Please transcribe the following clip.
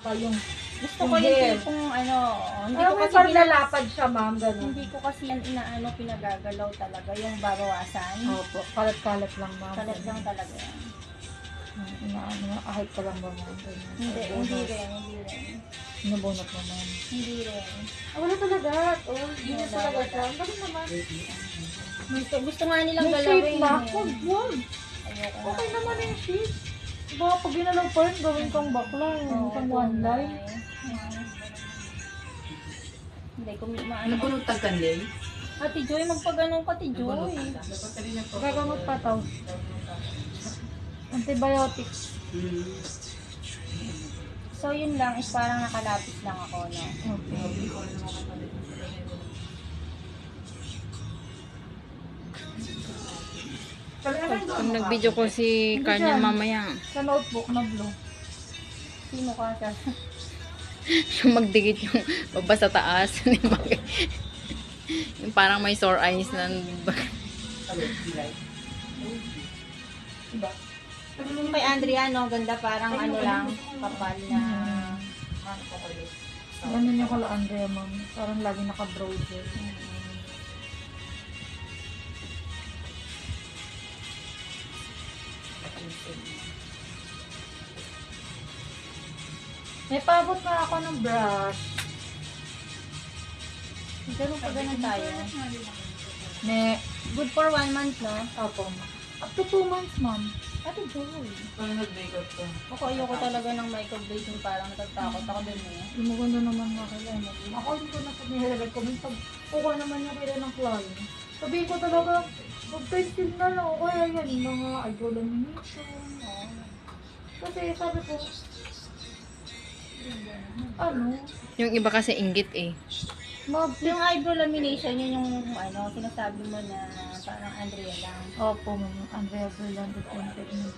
Yung Gusto ko yung tipong ano, hindi ko kasi parang nalapad siya, ma'am, ganun. hindi ko kasi yan inaano pinagagalaw talaga yung babawasan. Opo, kalat-kalat lang, ma'am. Kalat lang talaga yan. Inaano, ahit ka lang ba, ma'am? Ganun. Hindi rin. Nabunot mo, ma'am. Hindi rin. Wala talaga. Hindi na talaga siya. Bakit naman? Gusto nga nilang May galawin. shape na. Wag. Ayoko na. Okay naman yung shape. Baka pag ginalaw pa rin, gawin kang bakla. Kang one line. Hindi, kung maano. Nabunod tagkanlay? Ate Joy, magpagano ka, Ate Joy. Gagamot pa tao. Antibiotics. So, yun lang is parang nakalapit lang ako, no? Okay. Pag nag-video ko si Kanya mamaya, Sa notebook na blue. Sino ka siya? yung magdikit yung baba sa taas. Yung parang may sore eyes na. Yung kay Andrea, no? Ganda, parang ano lang, kapal na. Ganun yung kala Andrea, ma'am. Parang lagi naka-browser. May pabot na ako ng brush. Ganun pa ganun tayo. Ne, Good for 1 month, no? opo, ma'am. Up to 2 months, ma'am. Ate Joy. Parang nag-makeup ka. Ako ayoko talaga ng microblading, parang natatakot ako dun eh. Yung maganda naman makilala. Ako hindi ko na pag-nilalagay ko. Minsan, okay naman yung kaya ng client. Sabihin ko talaga, mag-pencil na lang. O kaya yan, yung mga eyebrow lamination. Kasi sabi ko, ano, Yung iba kasi inggit eh. Yung eyebrow lamination, yun yung ano, sinasabi mo na parang Andrea lang. Opo, ma'am. Andrea Berlando Technique.